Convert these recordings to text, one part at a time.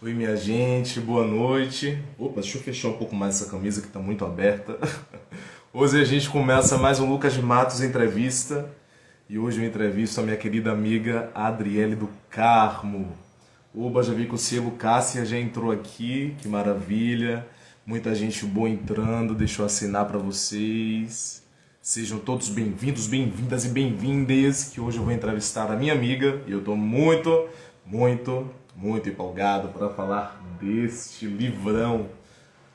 Oi, minha gente, boa noite. Opa, deixa eu fechar um pouco mais essa camisa que está muito aberta. Hoje a gente começa mais um Lucas de Matos entrevista. E hoje eu entrevisto a minha querida amiga Adriele do Carmo. Oba, já vi que o selo Cássia já entrou aqui, que maravilha. Muita gente boa entrando, deixa eu assinar para vocês. Sejam todos bem-vindos, bem-vindas e bem-vindes, que hoje eu vou entrevistar a minha amiga e eu estou muito empolgado para falar deste livrão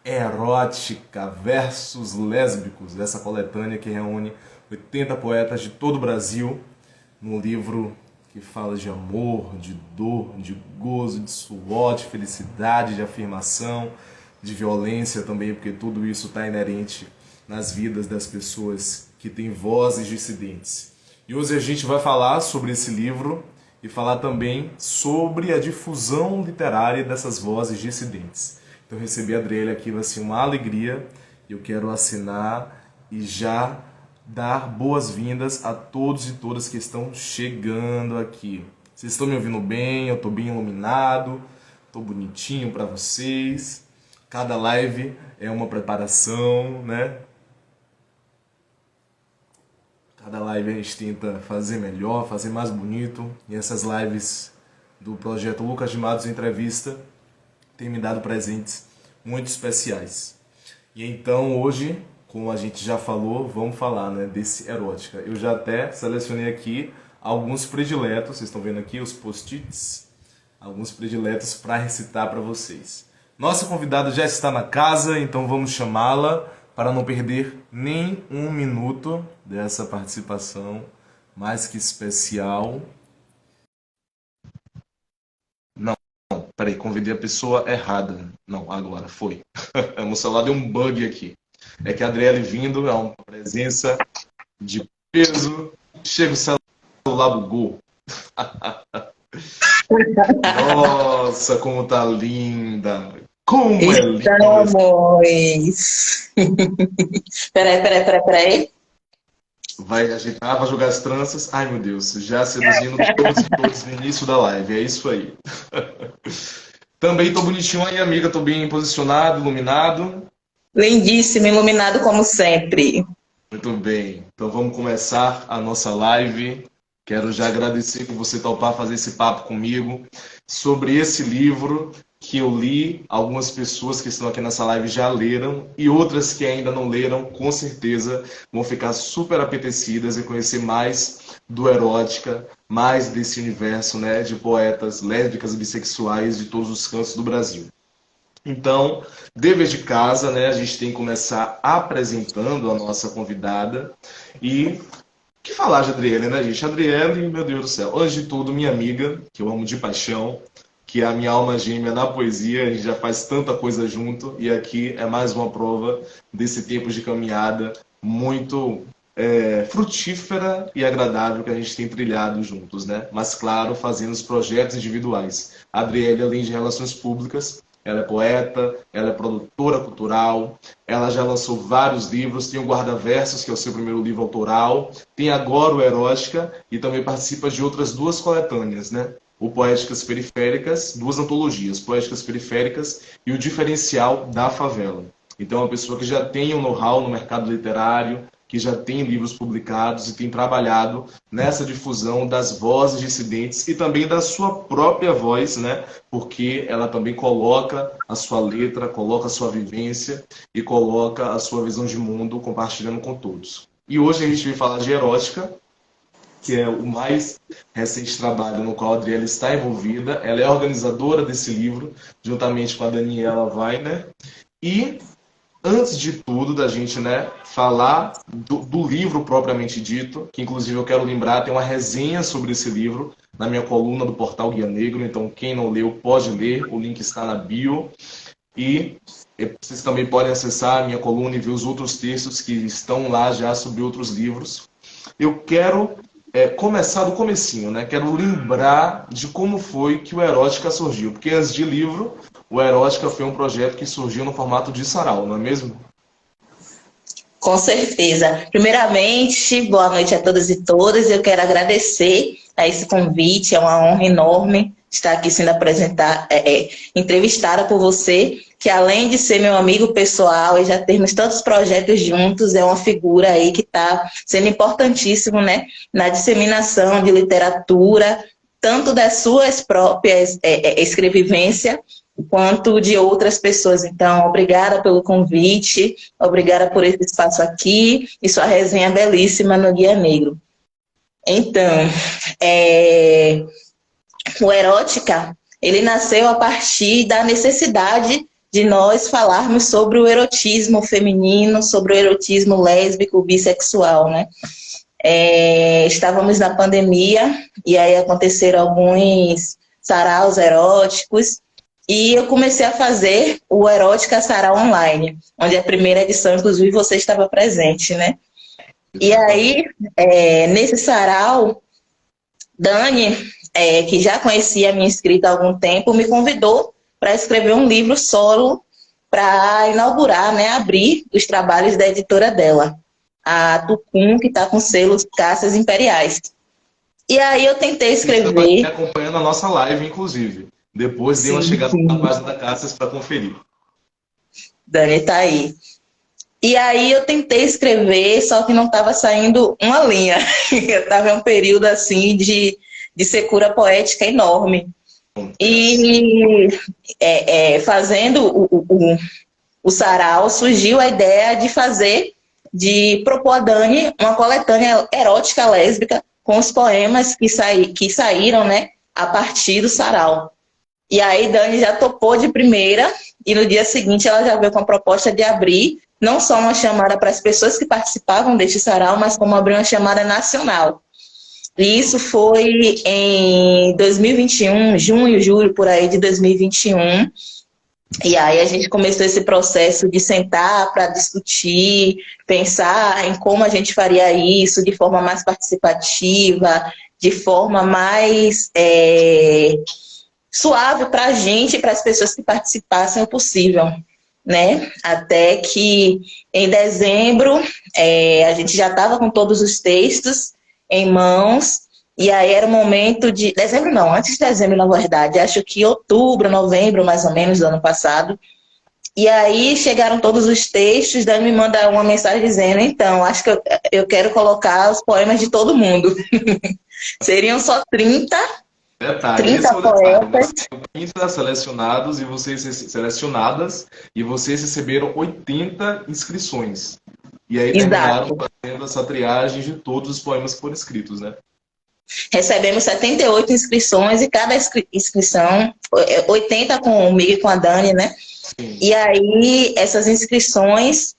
Erótica versus Lésbicos, dessa coletânea que reúne 80 poetas de todo o Brasil num livro que fala de amor, de dor, de gozo, de suor, de felicidade, de afirmação, de violência também, porque tudo isso está inerente nas vidas das pessoas que têm vozes dissidentes. E hoje a gente vai falar sobre esse livro e falar também sobre a difusão literária dessas vozes dissidentes. Então receber a Adriele aqui vai ser uma alegria. Eu quero assinar e já dar boas-vindas a todos e todas que estão chegando aqui. Vocês estão me ouvindo bem? Eu estou bem iluminado, estou bonitinho para vocês. Cada live é uma preparação, né? Cada live a gente tenta fazer melhor, fazer mais bonito. E essas lives do projeto Lucas de Matos Entrevista têm me dado presentes muito especiais. E então hoje, como a gente já falou, vamos falar, né, desse erótica. Eu já até selecionei aqui alguns prediletos, vocês estão vendo aqui os post-its, alguns prediletos para recitar para vocês. Nossa convidada já está na casa, então vamos chamá-la para não perder nem um minuto dessa participação mais que especial. Não, peraí, convidei a pessoa errada. Não, agora foi. O celular deu um bug aqui. É que a Adriele vindo é uma presença de peso. Chega o celular bugou. Nossa, como tá linda! Como é lindo esse... Estamos. Peraí. Vai agitar, vai jogar as tranças. Ai, meu Deus, já seduzindo todos e todos no início da live. É isso aí. Também tô bonitinho aí, amiga. Tô bem posicionado, iluminado. Lindíssimo, iluminado como sempre. Muito bem. Então vamos começar a nossa live. Quero já agradecer por você topar fazer esse papo comigo sobre esse livro que eu li. Algumas pessoas que estão aqui nessa live já leram e outras que ainda não leram, com certeza vão ficar super apetecidas e conhecer mais do erótica, mais desse universo, né, de poetas lésbicas e bissexuais de todos os cantos do Brasil. Então, dever de casa, né? A gente tem que começar apresentando a nossa convidada. E que falar de Adriele, né, gente? Adriele, meu Deus do céu, antes de tudo, minha amiga, que eu amo de paixão, que é a minha alma gêmea na poesia, a gente já faz tanta coisa junto, e aqui é mais uma prova desse tempo de caminhada muito frutífera e agradável que a gente tem trilhado juntos, né? Mas, claro, fazendo os projetos individuais. A Adriele, além de relações públicas, ela é poeta, ela é produtora cultural, ela já lançou vários livros, tem o Guarda-Versos, que é o seu primeiro livro autoral, tem agora o Erótica e também participa de outras duas coletâneas, né? O Poéticas Periféricas, duas antologias, Poéticas Periféricas e o Diferencial da Favela. Então é uma pessoa que já tem um know-how no mercado literário, que já tem livros publicados e tem trabalhado nessa difusão das vozes dissidentes e também da sua própria voz, né? Porque ela também coloca a sua letra, coloca a sua vivência e coloca a sua visão de mundo compartilhando com todos. E hoje a gente vai falar de erótica, que é o mais recente trabalho no qual a Adriele está envolvida. Ela é organizadora desse livro, juntamente com a Daniela Weiner. E antes de tudo, da gente, né, falar do livro propriamente dito, que inclusive eu quero lembrar, tem uma resenha sobre esse livro na minha coluna do portal Guia Negro, então quem não leu pode ler, o link está na bio. E vocês também podem acessar a minha coluna e ver os outros textos que estão lá já sobre outros livros. Eu quero começar do comecinho, né? Quero lembrar de como foi que o Erótica surgiu, porque antes de livro, o Erótica foi um projeto que surgiu no formato de sarau, não é mesmo? Com certeza. Primeiramente, boa noite a todos e todas. Eu quero agradecer a esse convite, é uma honra enorme estar aqui sendo entrevistada por você, que além de ser meu amigo pessoal e já termos tantos projetos juntos, é uma figura aí que está sendo importantíssimo, né, na disseminação de literatura, tanto das suas próprias escrevivência, quanto de outras pessoas. Então, obrigada pelo convite, obrigada por esse espaço aqui e sua resenha belíssima no Guia Negro. Então, o Erótica, ele nasceu a partir da necessidade de nós falarmos sobre o erotismo feminino, sobre o erotismo lésbico, bissexual, né? Estávamos na pandemia e aí aconteceram alguns saraus eróticos e eu comecei a fazer o Erótica Sarau Online, onde a primeira edição, inclusive, você estava presente, né? E aí, nesse sarau, Dani, que já conhecia a minha escrita há algum tempo, me convidou para escrever um livro solo para inaugurar, né, abrir os trabalhos da editora dela, a Tucum, que está com selos Caças Imperiais. E aí eu tentei escrever... Você está acompanhando a nossa live, inclusive. Depois dei uma chegada na página da Caças para conferir. Dani está aí. E aí eu tentei escrever, só que não estava saindo uma linha. Eu estava em um período assim de secura poética enorme. E fazendo o sarau, surgiu a ideia de propor a Dani uma coletânea erótica lésbica com os poemas que saíram, né, a partir do sarau. E aí Dani já topou de primeira e no dia seguinte ela já veio com a proposta de abrir não só uma chamada para as pessoas que participavam deste sarau, mas como abrir uma chamada nacional. E isso foi em 2021, junho, julho, por aí de 2021. E aí a gente começou esse processo de sentar para discutir, pensar em como a gente faria isso de forma mais participativa, de forma mais suave para a gente e para as pessoas que participassem o possível, né? Até que em dezembro a gente já estava com todos os textos em mãos, e aí era o momento de... Dezembro não, antes de dezembro, na verdade, acho que outubro, novembro, mais ou menos, do ano passado. E aí chegaram todos os textos, Dani me manda uma mensagem dizendo, então, acho que eu quero colocar os poemas de todo mundo. Seriam só 30 poetas. 30 selecionados e vocês selecionadas, e vocês receberam 80 inscrições. E aí terminaram fazendo essa triagem de todos os poemas que foram escritos, né? Recebemos 78 inscrições e cada inscrição, 80 comigo e com a Dani, né? Sim. E aí essas inscrições,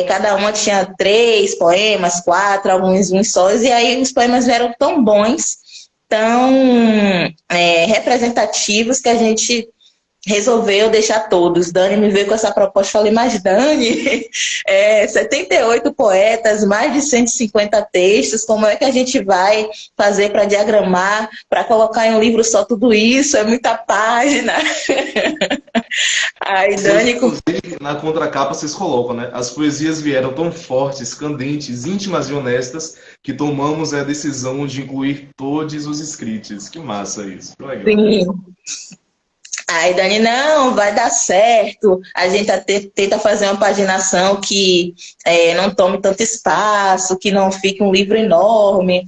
cada uma tinha 3 poemas, 4, alguns uns sós, e aí os poemas vieram tão bons, tão representativos que a gente resolveu deixar todos. Dani me veio com essa proposta, falei, mas Dani, 78 poetas, mais de 150 textos, como é que a gente vai fazer para diagramar, para colocar em um livro só tudo isso? É muita página. Aí Dani... Inclusive, na contracapa vocês colocam, né? As poesias vieram tão fortes, candentes, íntimas e honestas, que tomamos a decisão de incluir todos os escritos. Que massa isso. Que legal. Sim. Aí Dani, não, vai dar certo, a gente tenta fazer uma paginação que não tome tanto espaço, que não fique um livro enorme.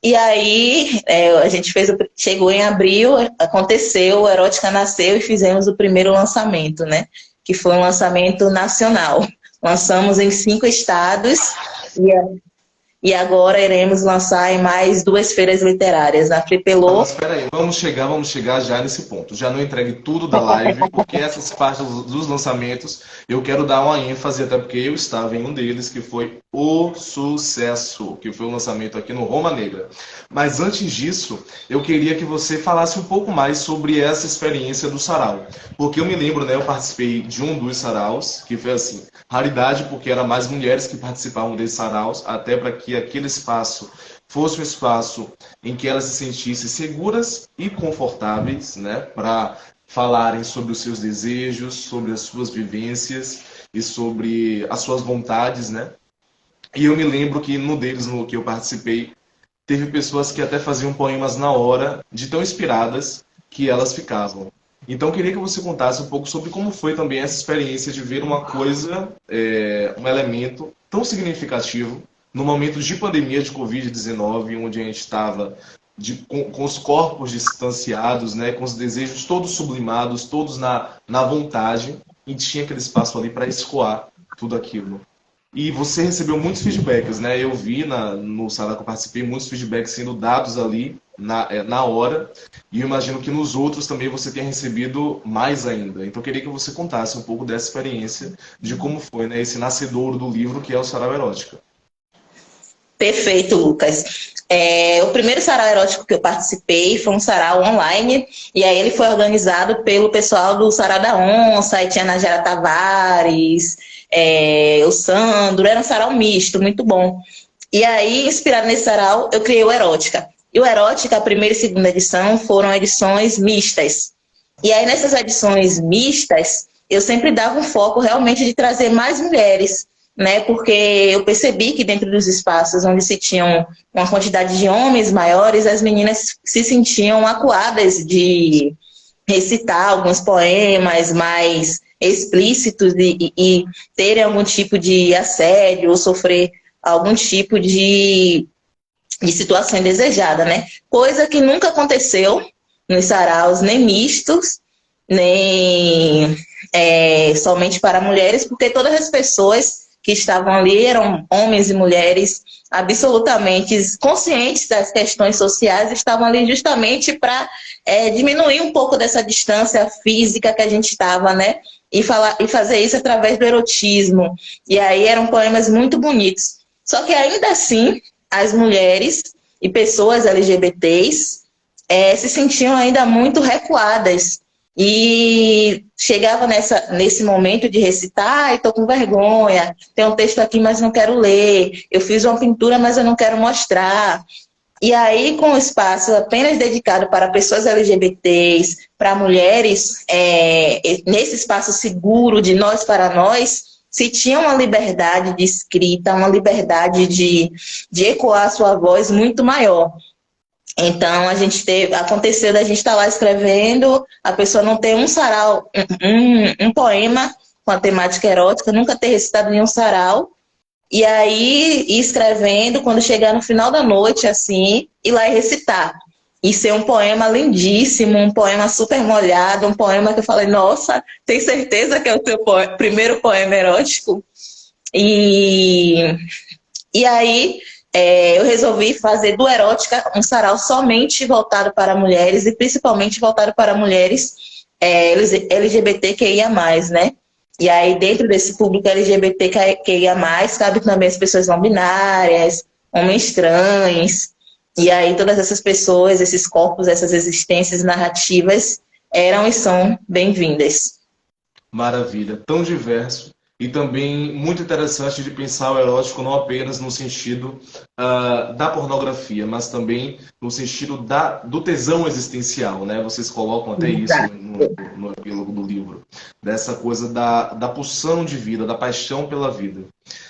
E aí a gente chegou em abril, aconteceu, o Erótica nasceu e fizemos o primeiro lançamento, né? Que foi um lançamento nacional. Lançamos em 5 estados e agora iremos lançar em mais 2 feiras literárias, na Fripelô. Mas espera aí, vamos chegar já nesse ponto. Já não entregue tudo da live, porque essas partes dos lançamentos eu quero dar uma ênfase, até porque eu estava em um deles, que foi O Sucesso, que foi o lançamento aqui no Roma Negra. Mas antes disso, eu queria que você falasse um pouco mais sobre essa experiência do sarau. Porque eu me lembro, né, eu participei de um dos saraus, que foi assim, raridade, porque eram mais mulheres que participavam desses saraus, até para que aquele espaço fosse um espaço em que elas se sentissem seguras e confortáveis, né, para falarem sobre os seus desejos, sobre as suas vivências e sobre as suas vontades, né? E eu me lembro que no deles, no que eu participei, teve pessoas que até faziam poemas na hora, de tão inspiradas, que elas ficavam. Então, eu queria que você contasse um pouco sobre como foi também essa experiência de ver uma coisa, um elemento tão significativo no momento de pandemia de Covid-19, onde a gente estava com os corpos distanciados, né, com os desejos todos sublimados, todos na vontade, e tinha aquele espaço ali para escoar tudo aquilo. E você recebeu muitos feedbacks, né? Eu vi no Sarau que eu participei, muitos feedbacks sendo dados ali na hora, e eu imagino que nos outros também você tenha recebido mais ainda. Então eu queria que você contasse um pouco dessa experiência, de como foi, né, esse nascedouro do livro que é o Sarau Erótica. Perfeito, Lucas. O primeiro sarau erótico que eu participei foi um sarau online, e aí ele foi organizado pelo pessoal do Sarau da Onça, aí tinha a Najera Tavares, o Sandro, era um sarau misto, muito bom. E aí, inspirado nesse sarau, eu criei o Erótica. E o Erótica, a primeira e segunda edição, foram edições mistas. E aí, nessas edições mistas, eu sempre dava um foco realmente de trazer mais mulheres, né? Porque eu percebi que dentro dos espaços onde se tinham uma quantidade de homens maiores, as meninas se sentiam acuadas de recitar alguns poemas mais explícitos e terem algum tipo de assédio ou sofrer algum tipo de situação indesejada, né? Coisa que nunca aconteceu nos saraus, nem mistos, nem somente para mulheres, porque todas as pessoas que estavam ali eram homens e mulheres absolutamente conscientes das questões sociais, estavam ali justamente para diminuir um pouco dessa distância física que a gente estava, né? E fazer isso através do erotismo. E aí eram poemas muito bonitos. Só que ainda assim, as mulheres e pessoas LGBTs se sentiam ainda muito recuadas. E chegava nesse momento de recitar, estou com vergonha, tem um texto aqui, mas não quero ler, eu fiz uma pintura, mas eu não quero mostrar. E aí, com o espaço apenas dedicado para pessoas LGBTs, para mulheres, nesse espaço seguro de nós para nós, se tinha uma liberdade de escrita, uma liberdade de ecoar a sua voz muito maior. Então, aconteceu da gente estar lá escrevendo, a pessoa não ter um sarau, um poema com a temática erótica, nunca ter recitado nenhum sarau, e aí ir escrevendo, quando chegar no final da noite, assim, ir lá e recitar. E ser um poema lindíssimo, um poema super molhado, um poema que eu falei, nossa, tem certeza que é o seu primeiro poema erótico? E aí eu resolvi fazer do Erótica um sarau somente voltado para mulheres e principalmente voltado para mulheres LGBTQIA+, né? E aí dentro desse público LGBTQIA+, cabe também as pessoas não binárias, homens trans, e aí todas essas pessoas, esses corpos, essas existências narrativas eram e são bem-vindas. Maravilha, tão diverso. E também muito interessante de pensar o erótico não apenas no sentido da pornografia, mas também no sentido do tesão existencial, né? Vocês colocam até isso no epílogo do livro, dessa coisa da pulsão de vida, da paixão pela vida.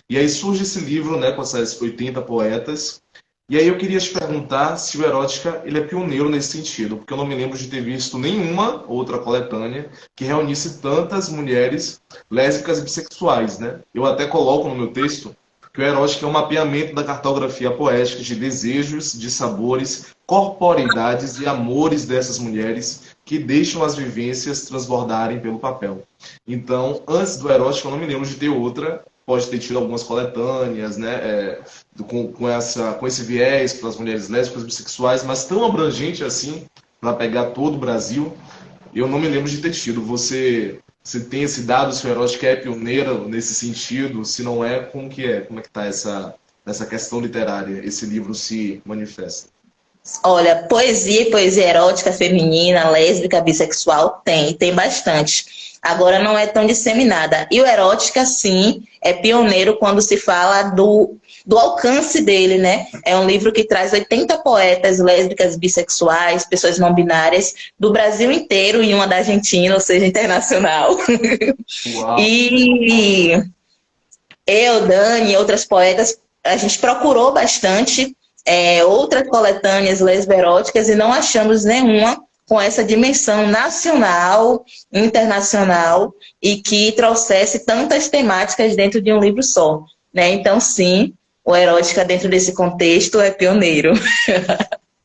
E aí surge esse livro, né, com essas 80 poetas. E aí eu queria te perguntar se o Erótica ele é pioneiro nesse sentido, porque eu não me lembro de ter visto nenhuma outra coletânea que reunisse tantas mulheres lésbicas e bissexuais, né? Eu até coloco no meu texto que o Erótica é um mapeamento da cartografia poética de desejos, de sabores, corporeidades e amores dessas mulheres que deixam as vivências transbordarem pelo papel. Então, antes do Erótica eu não me lembro de ter outra. Pode ter tido algumas coletâneas, né, com esse viés para as mulheres lésbicas e bissexuais, mas tão abrangente assim, para pegar todo o Brasil, eu não me lembro de ter tido. Você tem esse dado, se o Erótica é pioneira nesse sentido? Se não é, como que é? Como é que está essa questão literária, esse livro se manifesta? Olha, poesia erótica feminina, lésbica, bissexual, tem bastante. Agora não é tão disseminada. E o Erótica, sim, é pioneiro quando se fala do alcance dele, né? É um livro que traz 80 poetas lésbicas, bissexuais, pessoas não binárias, do Brasil inteiro e uma da Argentina, ou seja, internacional. Uau. E eu, Dani e outras poetas, a gente procurou bastante outras coletâneas lesberóticas e não achamos nenhuma com essa dimensão nacional, internacional, e que trouxesse tantas temáticas dentro de um livro só, né? Então, sim, o Erótica dentro desse contexto é pioneiro.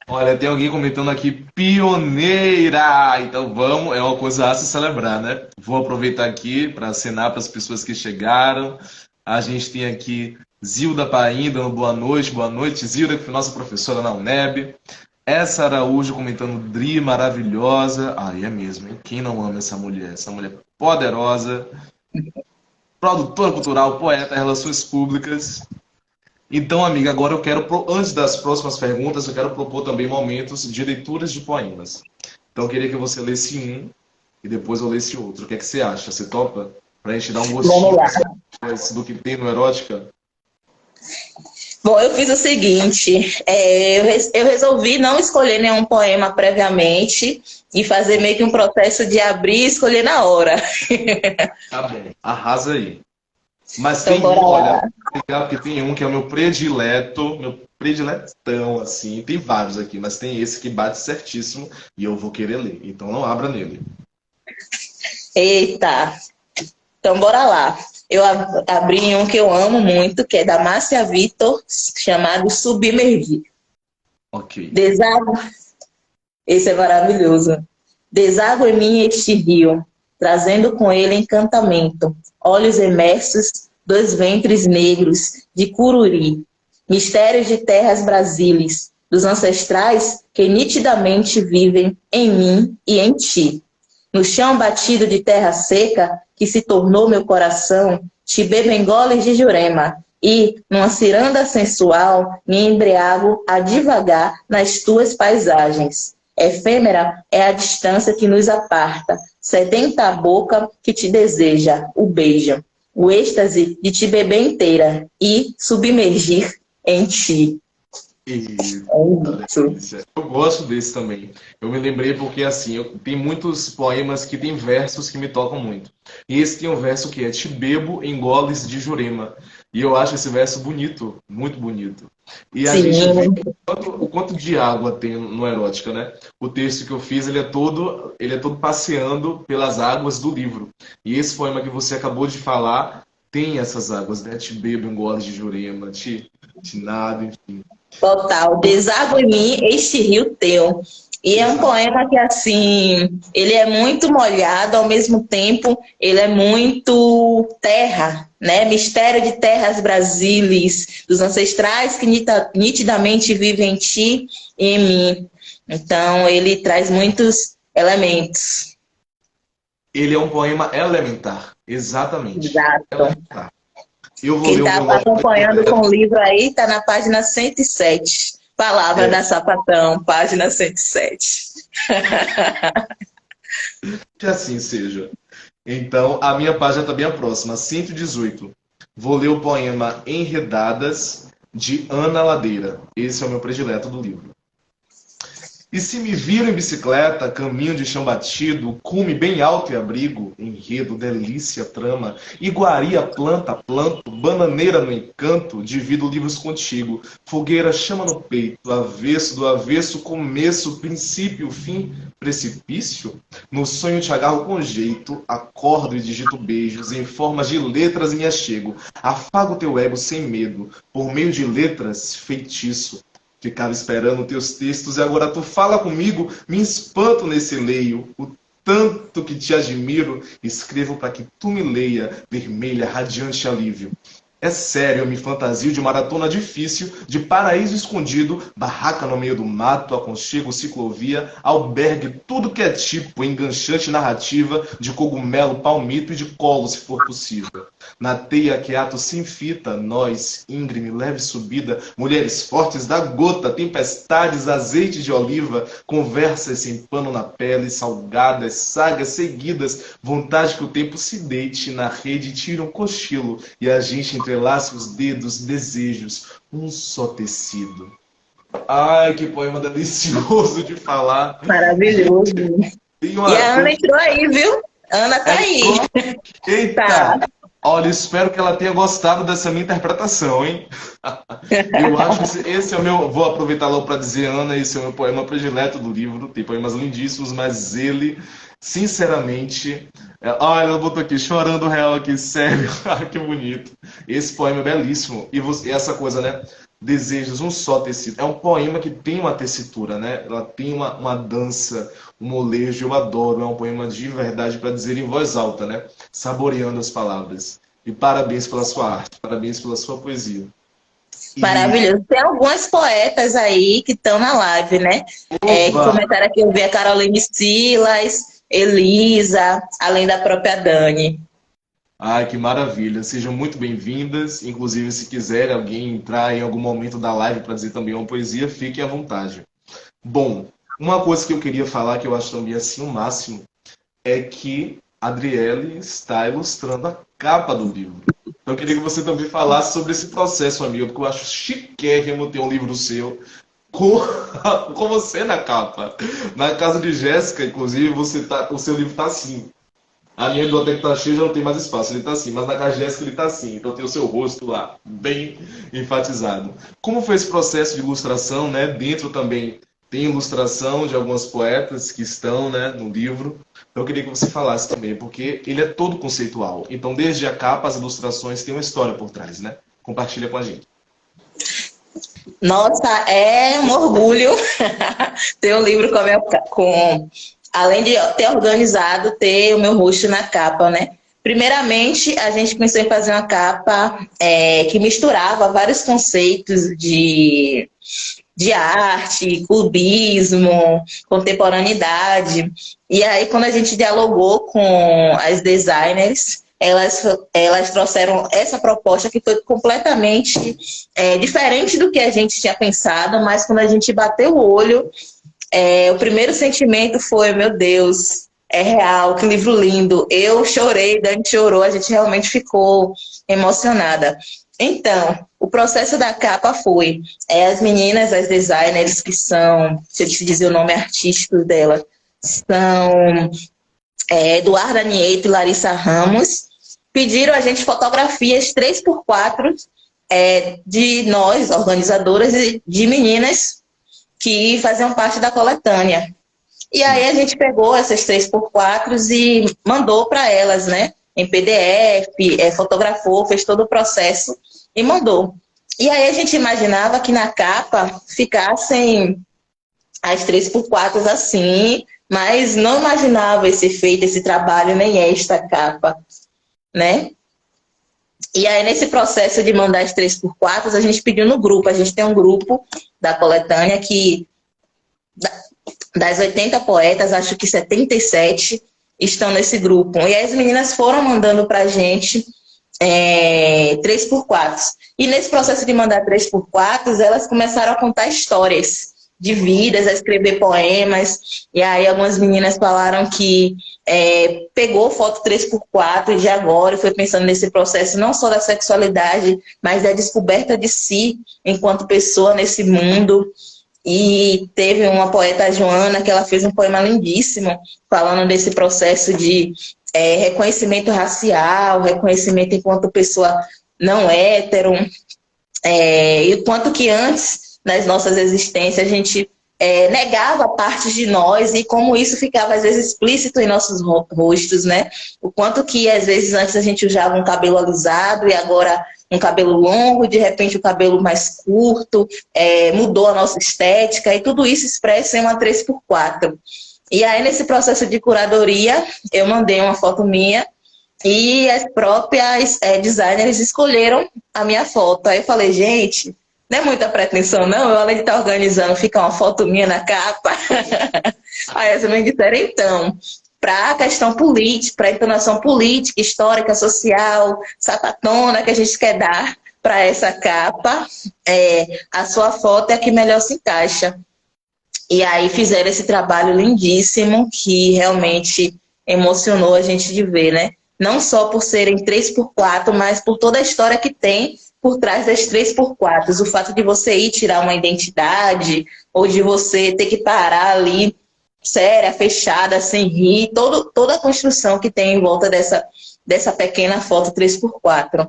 Olha, tem alguém comentando aqui, pioneira! Então vamos, é uma coisa a se celebrar, né? Vou aproveitar aqui para acenar para as pessoas que chegaram. A gente tem aqui Zilda Paim dando boa noite. Boa noite, Zilda, que foi nossa professora na UNEB. Essa Araújo comentando, Dri, maravilhosa. É mesmo, hein? Quem não ama essa mulher? Essa mulher poderosa, produtora cultural, poeta, relações públicas. Então, amiga, agora eu quero, antes das próximas perguntas, eu quero propor também momentos de leituras de poemas. Então, eu queria que você lesse um e depois eu lesse outro. O que é que você acha? Você topa? Pra gente dar um gostinho do que tem no Erótica? Bom, eu fiz o seguinte, eu resolvi não escolher nenhum poema previamente e fazer meio que um processo de abrir e escolher na hora. Tá bom, arrasa aí. Mas Então, tem um, olha, porque tem um que é o meu prediletão, assim. Tem vários aqui, mas tem esse que bate certíssimo e eu vou querer ler. Então não abra nele. Eita! Então, bora lá. Eu abri um que eu amo muito, que é da Márcia Vitor, chamado Submergir. Ok. Esse é maravilhoso. Deságua em mim este rio, trazendo com ele encantamento. Olhos imersos, dois ventres negros de cururi. Mistérios de terras brasileiras, dos ancestrais que nitidamente vivem em mim e em ti. No chão batido de terra seca, que se tornou meu coração, te bebo em goles de Jurema, e, numa ciranda sensual, me embriago a divagar nas tuas paisagens. Efêmera é a distância que nos aparta, sedenta a boca que te deseja, o beijo, o êxtase de te beber inteira e submergir em ti. Eu gosto desse também. Eu me lembrei porque, assim, tem muitos poemas que tem versos que me tocam muito. E esse tem um verso que é Te bebo em goles de Jurema. E eu acho esse verso bonito, muito bonito. E a gente vê o quanto de água tem no Erótica, né? O texto que eu fiz, ele é todo passeando pelas águas do livro. E esse poema que você acabou de falar tem essas águas, né? Te bebo em goles de Jurema, te nado, enfim. Total. Deságua em mim este rio teu. E é um poema que, assim, ele é muito molhado, ao mesmo tempo, ele é muito terra, né? Mistério de terras brasileiras, dos ancestrais que nitidamente vivem em ti e em mim. Então, ele traz muitos elementos. Ele é um poema elementar, exatamente. Exato. Elementar. Eu vou Quem ler está acompanhando com o livro aí, está na página 107. Palavra da Sapatão, página 107. Que assim seja. Então, a minha página também é a próxima, 118. Vou ler o poema Enredadas, de Ana Ladeira. Esse é o meu predileto do livro. E se me viram em bicicleta, caminho de chão batido, cume bem alto e abrigo, enredo, delícia, trama, iguaria, planta, planto, bananeira no encanto, divido livros contigo, fogueira, chama no peito, avesso do avesso, começo, princípio, fim, precipício, no sonho te agarro com jeito, acordo e digito beijos, em formas de letras me achego, afago teu ego sem medo, por meio de letras, feitiço. Ficava esperando teus textos e agora tu fala comigo, me espanto nesse leio. O tanto que te admiro, escrevo para que tu me leia, vermelha, radiante alívio. É sério, eu me fantasio de maratona difícil, de paraíso escondido, barraca no meio do mato, aconchego, ciclovia, albergue, tudo que é tipo, enganchante narrativa, de cogumelo, palmito e de colo, se for possível. Na teia que ato sem fita, nós, íngreme, leve subida, mulheres fortes da gota, tempestades, azeite de oliva, conversas sem pano na pele, salgadas, sagas seguidas, vontade que o tempo se deite na rede e tire um cochilo, e a gente entrelaça os dedos, desejos, um só tecido. Ai, que poema delicioso de falar. Maravilhoso. E a Ana entrou aí, viu? Ana tá aí. Eita! Tá. Olha, espero que ela tenha gostado dessa minha interpretação, hein? Eu acho que esse é o meu. Vou aproveitar logo para dizer, Ana, esse é o meu poema predileto do livro. Tem poemas lindíssimos, mas ele, sinceramente. Olha, ela botou aqui, chorando real aqui, sério. Ai, que bonito. Esse poema é belíssimo. E essa coisa, né? Desejos, um só tecido. É um poema que tem uma tessitura, né? Ela tem uma dança, um molejo. Eu adoro. É um poema de verdade para dizer em voz alta, né? Saboreando as palavras. E parabéns pela sua arte, parabéns pela sua poesia. E, Maravilhoso. Tem algumas poetas aí que estão na live, né? Que oba! comentaram aqui, eu vi a Caroline Silas, Elisa, além da própria Dani. Ai, que maravilha. Sejam muito bem-vindas. Inclusive, se quiser alguém entrar em algum momento da live para dizer também uma poesia, fiquem à vontade. Bom, uma coisa que eu queria falar, que eu acho também assim o máximo, é que a Adriele está ilustrando a capa do livro. Então, eu queria que você também falasse sobre esse processo, amigo, porque eu acho chiquérrimo ter um livro seu com, com você na capa. Na casa de Jéssica, inclusive, o seu livro está assim. A minha biblioteca está cheia, já não tem mais espaço, ele está assim. Mas na casa de Jéssica ele está assim. Então tem o seu rosto lá, bem enfatizado. Como foi esse processo de ilustração, né? Dentro também tem ilustração de algumas poetas que estão, né, no livro. Então eu queria que você falasse também, porque ele é todo conceitual. Então, desde a capa, as ilustrações têm uma história por trás, né? Compartilha com a gente. Nossa, é um orgulho ter um livro além de ter organizado, ter o meu rosto na capa, né? Primeiramente, a gente pensou em fazer uma capa que misturava vários conceitos de arte, cubismo, contemporaneidade. E aí, quando a gente dialogou com as designers, elas trouxeram essa proposta que foi completamente diferente do que a gente tinha pensado, mas quando a gente bateu o olho, o primeiro sentimento foi, meu Deus, é real, que livro lindo. Eu chorei, Dani chorou, a gente realmente ficou emocionada. Então, o processo da capa foi as meninas, as designers que são, se eu te dizer o nome artístico dela, são Eduarda Nieto e Larissa Ramos, pediram a gente fotografias 3x4 de nós, organizadoras, e de meninas que faziam parte da coletânea. E aí a gente pegou essas 3x4 e mandou para elas, né? Em PDF, fotografou, fez todo o processo e mandou. E aí a gente imaginava que na capa ficassem as 3x4 assim, mas não imaginava esse efeito, esse trabalho, nem esta capa, né? E aí, nesse processo de mandar as 3x4, a gente pediu no grupo. A gente tem um grupo da coletânea que, das 80 poetas, acho que 77 estão nesse grupo. E aí as meninas foram mandando pra gente 3x4. E nesse processo de mandar 3x4, elas começaram a contar histórias de vidas, a escrever poemas. E aí algumas meninas falaram que pegou foto 3x4 de agora e foi pensando nesse processo não só da sexualidade, mas da descoberta de si enquanto pessoa nesse mundo. E teve uma poeta, a Joana, que ela fez um poema lindíssimo falando desse processo de reconhecimento racial, reconhecimento enquanto pessoa não hétero, e o quanto que antes, nas nossas existências, a gente negava partes de nós e como isso ficava, às vezes, explícito em nossos rostos, né? O quanto que, às vezes, antes a gente usava um cabelo alisado e agora um cabelo longo, de repente o cabelo mais curto, mudou a nossa estética e tudo isso expressa em uma 3x4. E aí, nesse processo de curadoria, eu mandei uma foto minha e as próprias designers escolheram a minha foto. Aí eu falei, gente, não é muita pretensão, não. Eu, além de estar organizando, fica uma foto minha na capa. Aí eles me disseram, então, para a questão política, para a entonação política, histórica, social, sapatona que a gente quer dar para essa capa, a sua foto é a que melhor se encaixa. E aí fizeram esse trabalho lindíssimo que realmente emocionou a gente de ver, né? Não só por serem 3x4, mas por toda a história que tem por trás das 3x4. O fato de você ir tirar uma identidade, ou de você ter que parar ali, séria, fechada, sem rir, toda a construção que tem em volta dessa pequena foto 3x4.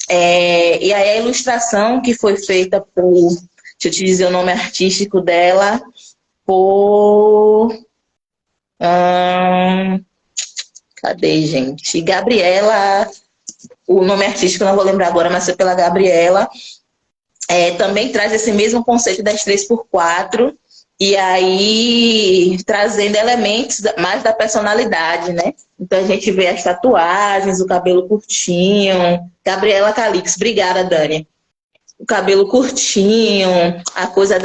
E aí a ilustração que foi feita por, deixa eu te dizer o nome artístico dela, por... cadê, gente? Gabriela, o nome artístico eu não vou lembrar agora, mas foi pela Gabriela. Também traz esse mesmo conceito das 3x4, e aí trazendo elementos mais da personalidade, né? Então a gente vê as tatuagens, o cabelo curtinho. Gabriela Calix, obrigada, Dani. O cabelo curtinho, a coisa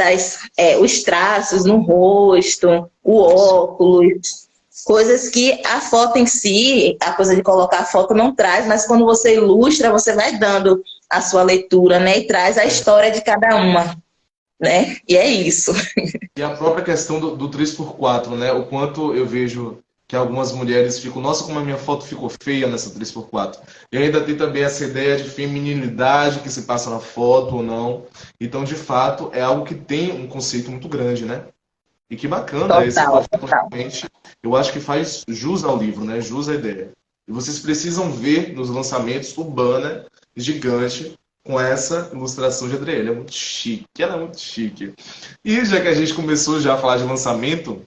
os traços no rosto, o óculos, coisas que a foto em si, a coisa de colocar a foto não traz, mas quando você ilustra, você vai dando a sua leitura, né? E traz a história de cada uma, né? E é isso. E a própria questão do 3x4, né? O quanto eu vejo que algumas mulheres ficam, nossa, como a minha foto ficou feia nessa 3x4. E ainda tem também essa ideia de feminilidade que se passa na foto ou não. Então, de fato, é algo que tem um conceito muito grande, né? E que bacana, esse projeto realmente, eu acho que faz jus ao livro, né? Jus à ideia. E vocês precisam ver nos lançamentos o banner gigante com essa ilustração de Adriele. É muito chique, ela é muito chique. E já que a gente começou já a falar de lançamento,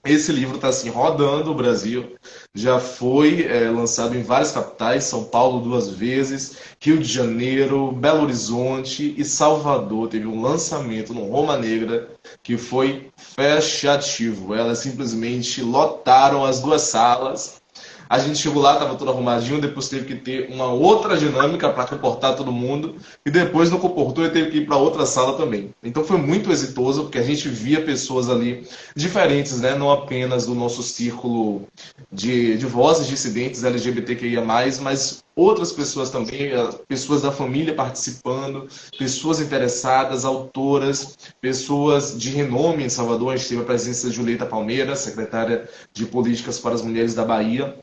esse livro está assim, rodando o Brasil, já foi lançado em várias capitais, São Paulo 2 vezes, Rio de Janeiro, Belo Horizonte e Salvador. Teve um lançamento no Roma Negra que foi fechativo. Elas simplesmente lotaram as 2 salas. A gente chegou lá, estava tudo arrumadinho, depois teve que ter uma outra dinâmica para comportar todo mundo, e depois não comportou e teve que ir para outra sala também. Então foi muito exitoso, porque a gente via pessoas ali diferentes, né? Não apenas do nosso círculo de vozes dissidentes LGBTQIA+, mas outras pessoas também, pessoas da família participando, pessoas interessadas, autoras, pessoas de renome em Salvador. A gente teve a presença de Julieta Palmeira, secretária de Políticas para as Mulheres da Bahia.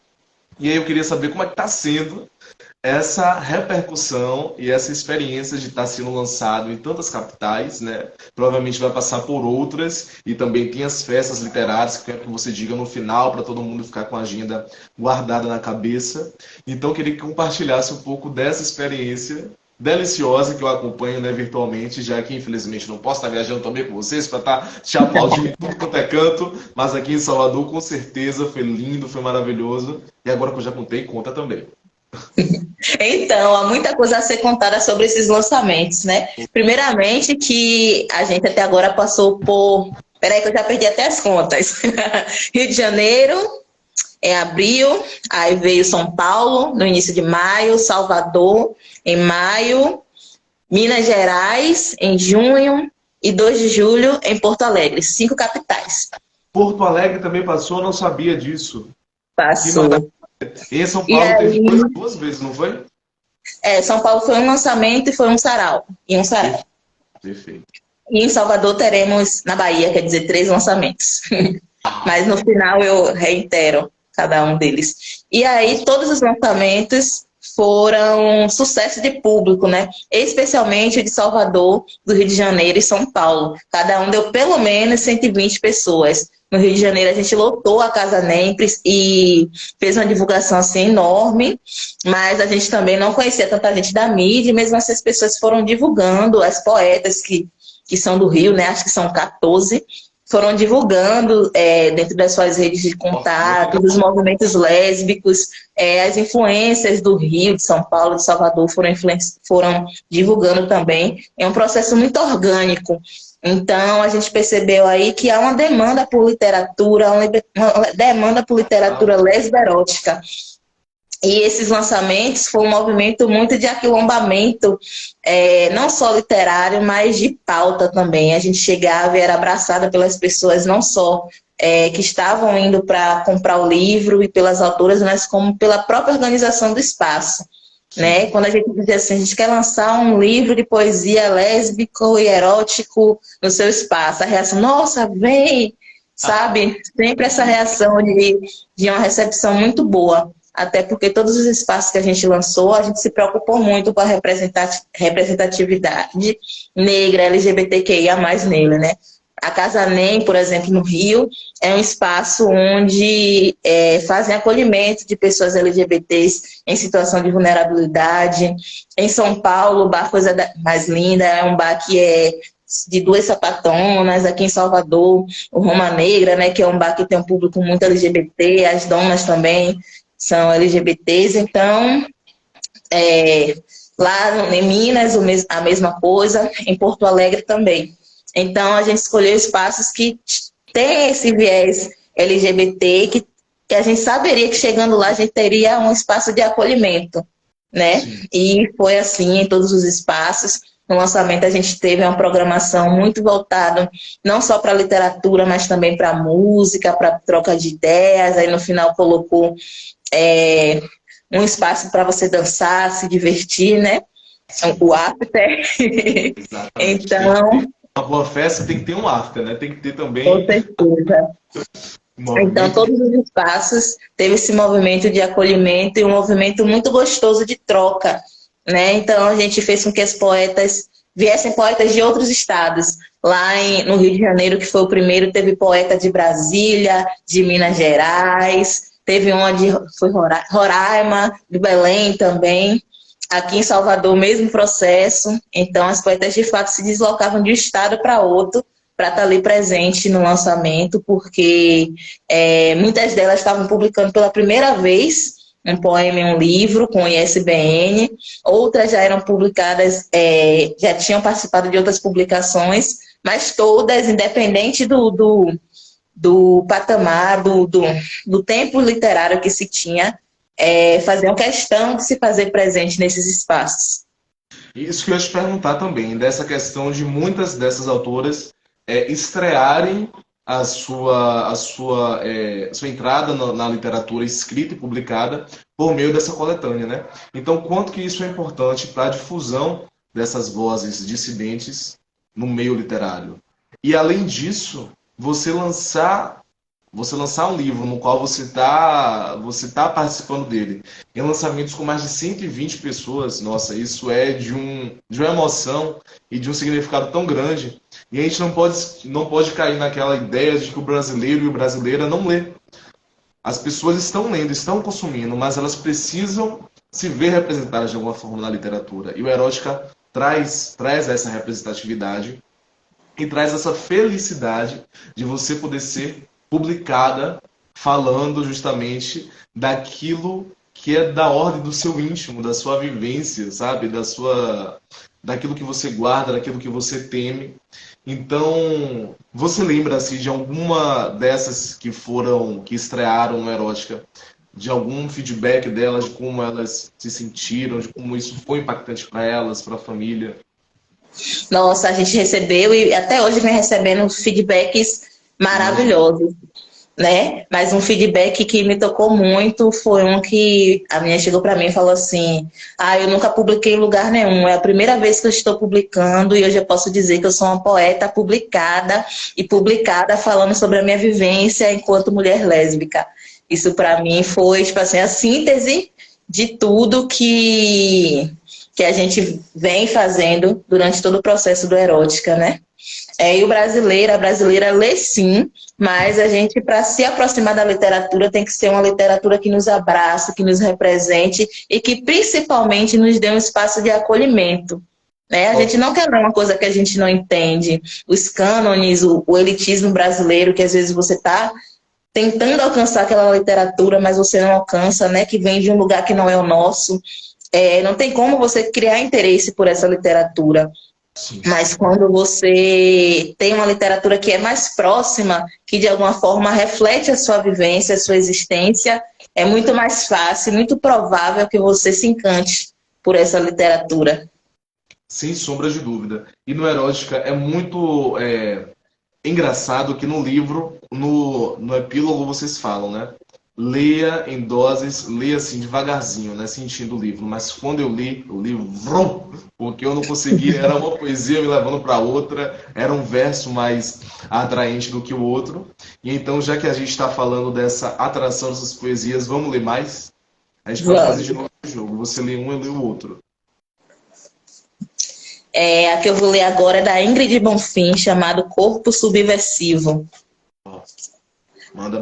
E aí eu queria saber como é que está sendo essa repercussão e essa experiência de estar sendo lançado em tantas capitais, né? Provavelmente vai passar por outras, e também tem as festas literárias, que quero que você diga no final, para todo mundo ficar com a agenda guardada na cabeça. Então eu queria que compartilhasse um pouco dessa experiência deliciosa que eu acompanho, né, virtualmente, já que infelizmente não posso estar viajando também com vocês para estar te aplaudindo em tudo quanto é canto, mas aqui em Salvador com certeza foi lindo, foi maravilhoso, e agora que eu já contei, conta também. Então, há muita coisa a ser contada sobre esses lançamentos, né? Primeiramente que a gente até agora passou por... Peraí que eu já perdi até as contas. Rio de Janeiro, em abril, aí veio São Paulo, no início de maio, Salvador, em maio, Minas Gerais, em junho, e 2 de julho, em Porto Alegre. 5 capitais. Porto Alegre também passou, eu não sabia disso. Passou. E em São Paulo teve 2 vezes, não foi? São Paulo foi um lançamento e foi um sarau. E um sarau. Perfeito. E em Salvador teremos, na Bahia, quer dizer, 3 lançamentos. Mas no final eu reitero cada um deles. E aí todos os lançamentos foram sucesso de público, né? Especialmente o de Salvador, do Rio de Janeiro e São Paulo. Cada um deu pelo menos 120 pessoas. No Rio de Janeiro a gente lotou a Casa Nempres e fez uma divulgação assim enorme, mas a gente também não conhecia tanta gente da mídia, e mesmo assim as pessoas foram divulgando, as poetas que são do Rio, né? Acho que são 14, foram divulgando dentro das suas redes de contato, dos movimentos lésbicos, as influências do Rio, de São Paulo, de Salvador foram divulgando também. É um processo muito orgânico. Então, a gente percebeu aí que há uma demanda por literatura, uma demanda por literatura lesbo-erótica. E esses lançamentos foi um movimento muito de aquilombamento, não só literário, mas de pauta também. A gente chegava e era abraçada pelas pessoas, não só que estavam indo para comprar o livro e pelas autoras, mas como pela própria organização do espaço. Né? Quando a gente diz assim, a gente quer lançar um livro de poesia lésbico e erótico no seu espaço, a reação, nossa, vem, sabe? Sempre essa reação de uma recepção muito boa. Até porque todos os espaços que a gente lançou, a gente se preocupou muito com a representatividade negra, LGBTQIA+, nele, né? A Casa NEM, por exemplo, no Rio, é um espaço onde fazem acolhimento de pessoas LGBTs em situação de vulnerabilidade. Em São Paulo, o Bar Coisa Mais Linda é um bar que é de duas sapatonas. Aqui em Salvador, o Roma Negra, né, que é um bar que tem um público muito LGBT, as donas também são LGBTs. Então, lá em Minas, a mesma coisa, em Porto Alegre também. Então, a gente escolheu espaços que têm esse viés LGBT, que a gente saberia que chegando lá a gente teria um espaço de acolhimento, né? Sim. E foi assim em todos os espaços. No lançamento a gente teve uma programação muito voltada não só para literatura, mas também para música, para troca de ideias. Aí no final colocou um espaço para você dançar, se divertir, né? O after. Exatamente. Então, Uma boa festa tem que ter um after, né? Tem que ter também com certeza. um Então, movimento. todos os espaços teve esse movimento de acolhimento e um movimento muito gostoso de troca, né? Então, a gente fez com que as poetas viessem poetas de outros estados. Lá no Rio de Janeiro, que foi o primeiro, teve poeta de Brasília, de Minas Gerais, teve uma de foi Roraima, de Belém também. Aqui em Salvador, o mesmo processo. Então, as poetas de fato se deslocavam de um estado para outro para estar ali presente no lançamento, porque muitas delas estavam publicando pela primeira vez um poema e um livro com ISBN, outras já eram publicadas, já tinham participado de outras publicações, mas todas, independente do patamar, do tempo literário que se tinha, faziam questão de se fazer presente nesses espaços. Isso que eu ia te perguntar também, dessa questão de muitas dessas autoras estrearem a sua entrada na literatura escrita e publicada por meio dessa coletânea, né? Então, quanto que isso é importante para a difusão dessas vozes dissidentes no meio literário? E, além disso, você lançar um livro no qual você tá participando dele, em lançamentos com mais de 120 pessoas, nossa, isso é de uma emoção e de um significado tão grande. E a gente não pode cair naquela ideia de que o brasileiro e a brasileira não lê. As pessoas estão lendo, estão consumindo, mas elas precisam se ver representadas de alguma forma na literatura. E o Erótica traz essa representatividade e traz essa felicidade de você poder ser publicada falando justamente daquilo que é da ordem do seu íntimo, da sua vivência, sabe? Daquilo que você guarda, daquilo que você teme. Então, você lembra assim, de alguma dessas que estrearam no Erótica, de algum feedback delas, de como elas se sentiram, de como isso foi impactante para elas, para a família? Nossa, a gente recebeu e até hoje vem recebendo feedbacks maravilhosos, né? Mas um feedback que me tocou muito foi um que a minha chegou para mim e falou assim: eu nunca publiquei em lugar nenhum, é a primeira vez que eu estou publicando e hoje eu posso dizer que eu sou uma poeta publicada falando sobre a minha vivência enquanto mulher lésbica. Isso para mim foi, tipo assim, a síntese de tudo que a gente vem fazendo durante todo o processo do Erótica, né? E a brasileira lê sim, mas a gente, para se aproximar da literatura, tem que ser uma literatura que nos abraça, que nos represente e que principalmente nos dê um espaço de acolhimento. Né? A gente não quer ler uma coisa que a gente não entende. Os cânones, o elitismo brasileiro, que às vezes você está tentando alcançar aquela literatura, mas você não alcança, né? Que vem de um lugar que não é o nosso. Não tem como você criar interesse por essa literatura. Sim. Mas quando você tem uma literatura que é mais próxima, que de alguma forma reflete a sua vivência, a sua existência, é muito mais fácil, muito provável que você se encante por essa literatura. Sem sombra de dúvida. E no Erótica é muito engraçado que no livro, no epílogo, vocês falam, né? Leia em doses, leia assim devagarzinho, né? Sentindo o livro. Mas quando eu li vrum, porque eu não conseguia, era uma poesia me levando para outra, era um verso mais atraente do que o outro. E então, já que a gente está falando dessa atração dessas poesias, vamos ler mais? A gente vai fazer de novo o jogo. Você lê um, eu leio o outro. A que eu vou ler agora é da Ingrid Bonfim, chamado Corpo Subversivo. Manda bala.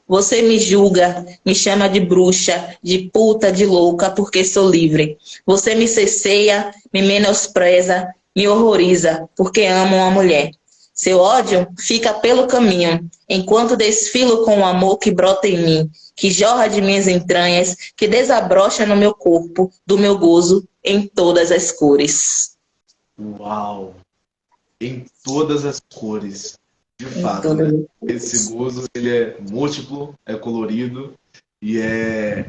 Você me julga, me chama de bruxa, de puta, de louca, porque sou livre. Você me cesseia, me menospreza, me horroriza, porque amo uma mulher. Seu ódio fica pelo caminho, enquanto desfilo com o amor que brota em mim, que jorra de minhas entranhas, que desabrocha no meu corpo, do meu gozo, em todas as cores. Uau! Em todas as cores. De Em fato, todas né? as Esse cores. gozo, ele é múltiplo, é colorido e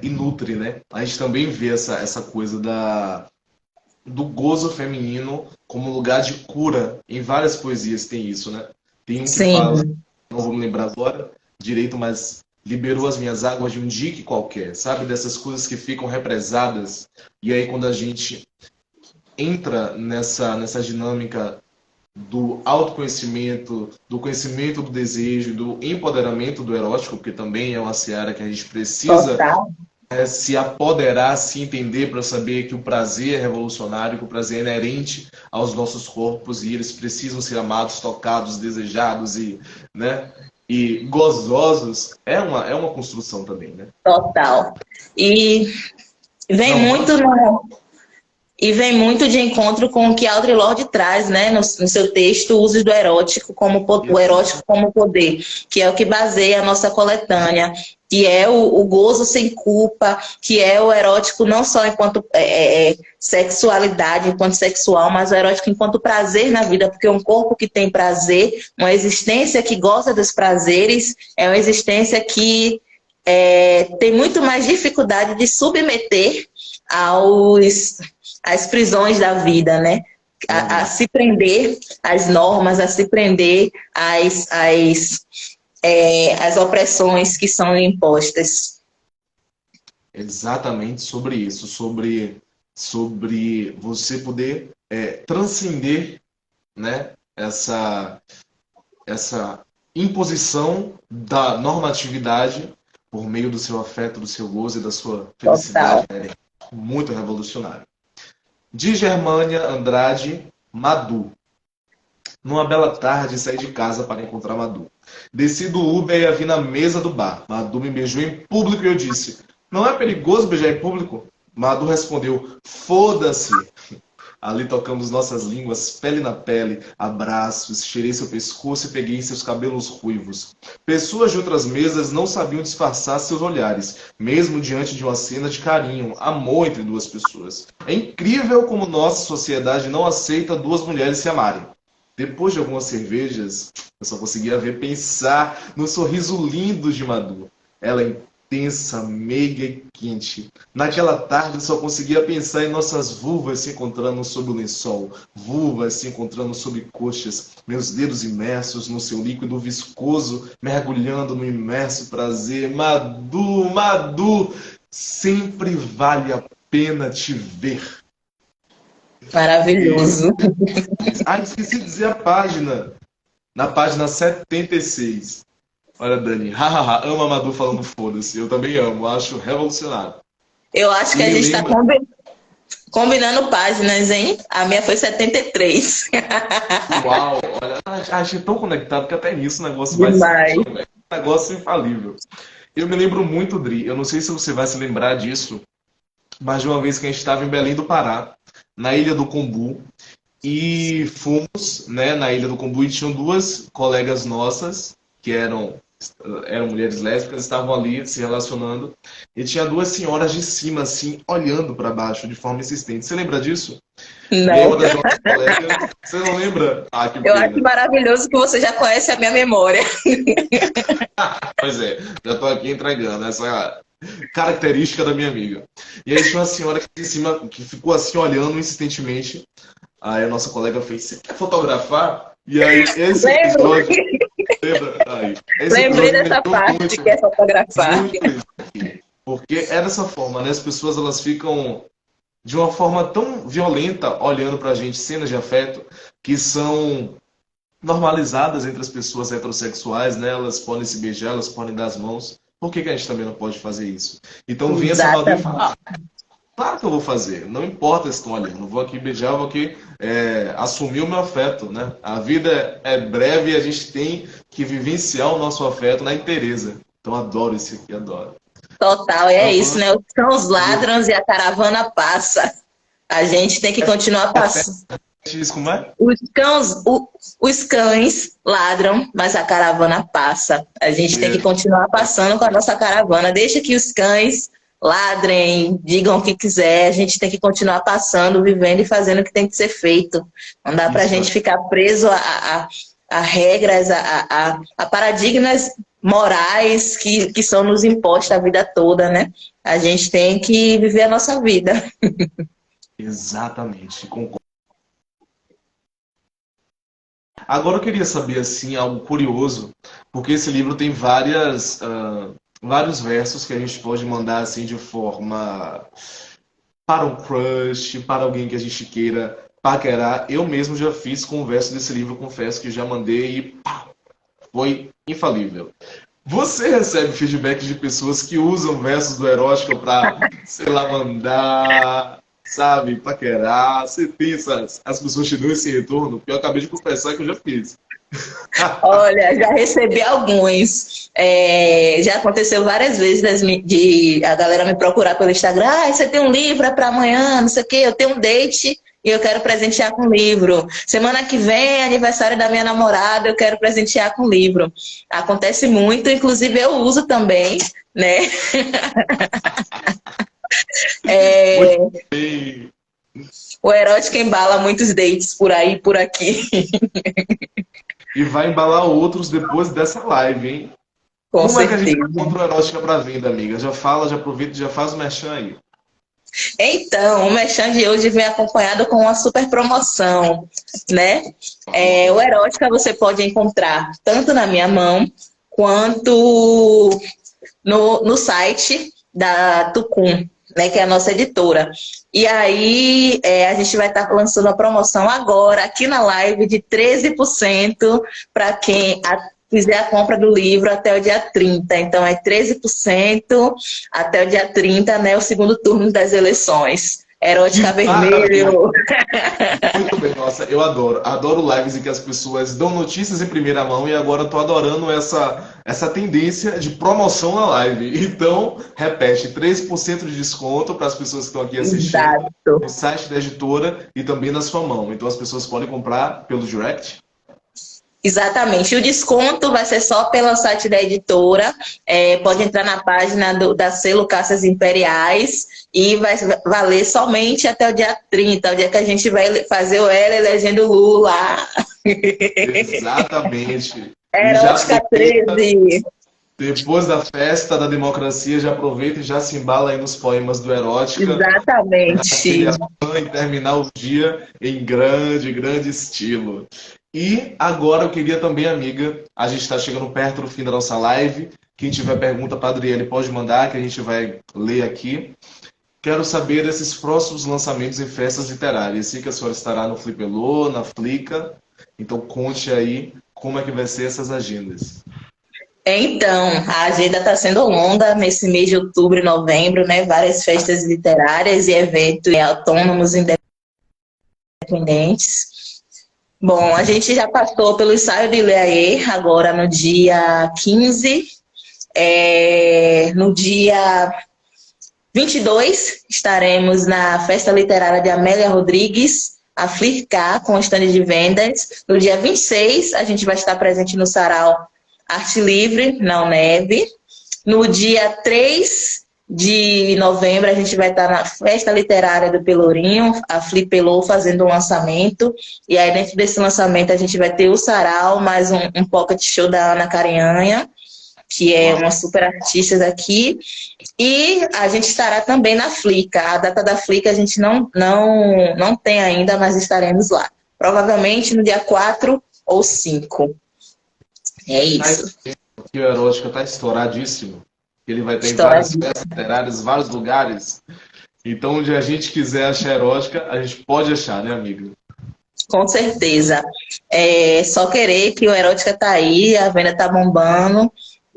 nutre, né? A gente também vê essa coisa do gozo feminino como lugar de cura. Em várias poesias tem isso, né? Tem um que fala, Sim, não vou me lembrar agora direito, mas liberou as minhas águas de um dique qualquer, sabe? Dessas coisas que ficam represadas. E aí quando a gente entra nessa dinâmica do autoconhecimento, do conhecimento do desejo, do empoderamento do erótico, porque também é uma seara que a gente precisa total. se apoderar, se entender para saber que o prazer é revolucionário, que o prazer é inerente aos nossos corpos e eles precisam ser amados, tocados, desejados né, e gozosos, é uma construção também, né? Total. E vem Não, muito manda. e vem muito de encontro com o que Audre Lorde traz, né, no seu texto, Usos do Erótico como o erótico como poder, que é o que baseia a nossa coletânea, que é o gozo sem culpa, que é o erótico não só enquanto sexualidade, enquanto sexual, mas o erótico enquanto prazer na vida, porque um corpo que tem prazer, uma existência que goza dos prazeres, é uma existência que tem muito mais dificuldade de submeter aos as prisões da vida, né? A Uhum. se prender às normas, a se prender às opressões que são impostas. Exatamente sobre isso, sobre você poder transcender, né, essa imposição da normatividade por meio do seu afeto, do seu gozo e da sua felicidade, Total. né? Muito revolucionário. De Germânia Andrade, Madu. Numa bela tarde, saí de casa para encontrar Madu. Desci do Uber e a vi na mesa do bar. Madu me beijou em público e eu disse: Não é perigoso beijar em público? Madu respondeu: Foda-se. Ali tocamos nossas línguas, pele na pele, abraços, cheirei seu pescoço e peguei em seus cabelos ruivos. Pessoas de outras mesas não sabiam disfarçar seus olhares, mesmo diante de uma cena de carinho, amor entre duas pessoas. É incrível como nossa sociedade não aceita duas mulheres se amarem. Depois de algumas cervejas, eu só conseguia ver pensar no sorriso lindo de Madu. Ela é intensa, meiga e quente. Naquela tarde, eu só conseguia pensar em nossas vulvas se encontrando sob o lençol, vulvas se encontrando sob coxas, meus dedos imersos no seu líquido viscoso, mergulhando no imerso prazer. Madu, Madu, sempre vale a pena te ver. E Maravilhoso. esqueci de dizer a página. Na página 76. Olha, Dani, hahaha, ama a Madu falando foda-se. Eu também amo, acho revolucionário. Eu acho E que a me gente está lembra, combinando páginas, hein? A minha foi 73. uau, olha, achei tão conectado que até nisso o negócio vai se Demais. encaixando, velho. Um negócio infalível. Eu me lembro muito, Dri, eu não sei se você vai se lembrar disso, mas de uma vez que a gente estava em Belém do Pará, na Ilha do Combu, e fomos, né, na Ilha do Combu e tinham duas colegas nossas que eram mulheres lésbicas, estavam ali se relacionando e tinha duas senhoras de cima assim olhando para baixo de forma insistente. Você lembra disso? E aí Não. uma das nossas colegas, você não lembra? Ah, que Eu acho pena. maravilhoso que você já conhece a minha memória. Pois é, já estou aqui entregando essa característica da minha amiga. E aí tinha uma senhora que de cima que ficou assim olhando insistentemente. Aí a nossa colega fez: "Você quer fotografar?" E aí esse Lembro. episódio lembra? Aí, esse Lembrei episódio me dessa lembrou parte de que é fotografar. muito isso aqui. Porque é dessa forma, né? As pessoas elas ficam de uma forma tão violenta olhando pra gente cenas de afeto que são normalizadas entre as pessoas heterossexuais, né? Elas podem se beijar, elas podem dar as mãos. Por que que a gente também não pode fazer isso? Então vem essa Madu e Exatamente. fala: Claro que eu vou fazer, não importa a história. Eu não vou aqui beijar, eu vou aqui assumir o meu afeto, né? A vida é breve e a gente tem que vivenciar o nosso afeto na inteireza. Então adoro esse aqui, adoro. Total, é isso, Então, né? Os cães ladram e a caravana passa. A gente tem que continuar passando. isso como é? Os cães ladram, mas a caravana passa. A gente tem que continuar passando com a nossa caravana. Deixa que os cães ladrem, digam o que quiser. A gente tem que continuar passando, vivendo e fazendo o que tem que ser feito. Não dá para a gente ficar preso a regras, a paradigmas morais que são nos impostos a vida toda, né? A gente tem que viver a nossa vida. Exatamente, concordo. Agora eu queria saber assim algo curioso, porque esse livro tem vários versos que a gente pode mandar assim de forma para um crush, para alguém que a gente queira paquerar. Eu mesmo já fiz com o verso desse livro, confesso que já mandei e pá, foi infalível. Você recebe feedback de pessoas que usam versos do erótico para, sei lá, mandar, sabe, paquerar? Você tem as pessoas te dão esse retorno? Porque eu acabei de confessar que eu já fiz. Olha, já recebi alguns. Já aconteceu várias vezes de a galera me procurar pelo Instagram. Ah, você tem um livro para amanhã, não sei o quê. Eu tenho um date e eu quero presentear com livro. Semana que vem é aniversário da minha namorada, eu quero presentear com livro. Acontece muito, inclusive eu uso também, né? Muito bem. O erótico embala muitos dates por aí e por aqui. E vai embalar outros depois dessa live, hein? Com Como é que a gente certeza. encontra o erótica para venda, amiga? Já fala, já aproveita e já faz o merchan aí. Então, o Merchan de hoje vem acompanhado com uma super promoção, né? O Erótica você pode encontrar tanto na minha mão quanto no site da Tucum, né? Que é a nossa editora. E aí a gente vai estar lançando a promoção agora, aqui na live, de 13% para quem fizer a compra do livro até o dia 30. Então, é 13% até o dia 30, né? O segundo turno das eleições. Erótica Maravilha. Vermelho. Muito bem, nossa, eu adoro. Adoro lives em que as pessoas dão notícias em primeira mão e agora eu tô adorando essa tendência de promoção na live. Então, repete, 13% de desconto para as pessoas que estão aqui assistindo Exato. no site da editora e também na sua mão. Então, as pessoas podem comprar pelo direct. Exatamente. O desconto vai ser só pelo site da editora. Pode entrar na página da Selo Caças Imperiais e vai valer somente até o dia 30, o dia que a gente vai fazer o L elegendo Lula. Exatamente. E já Erótica aproveita, 13. depois da festa da democracia, já aproveita e já se embala aí nos poemas do Erótica. Exatamente. Aquele afã em terminar o dia em grande, grande estilo. E agora eu queria também, amiga, a gente está chegando perto do fim da nossa live. Quem tiver pergunta para a Adriele pode mandar, que a gente vai ler aqui. Quero saber desses próximos lançamentos em festas literárias. Sei que a senhora estará no Flipelô, na Flica. Então conte aí como é que vai ser essas agendas. Então, a agenda está sendo longa nesse mês de outubro e novembro, né? Várias festas literárias e eventos autônomos independentes. Bom, a gente já passou pelo ensaio de Leaê, agora no dia 15. No dia 22, estaremos na Festa Literária de Amélia Rodrigues, a Flircar, com o stand de vendas. No dia 26, a gente vai estar presente no Sarau Arte Livre, na UNEB. No dia 3 de novembro, a gente vai estar na Festa Literária do Pelourinho, a Flipelô, fazendo um lançamento. E aí, dentro desse lançamento, a gente vai ter o Sarau, mais um pocket show da Ana Carinhanha, que é uma super artista daqui. E a gente estará também na Flica. A data da Flica a gente não tem ainda, mas estaremos lá. Provavelmente no dia 4 ou 5. É isso. O Erótica está estouradíssimo. Ele vai ter várias Estouradíssimo. festas literárias, vários lugares. Então, onde a gente quiser achar erótica, a gente pode achar, né, amiga? Com certeza. Só querer que o Erótica tá aí, a venda tá bombando.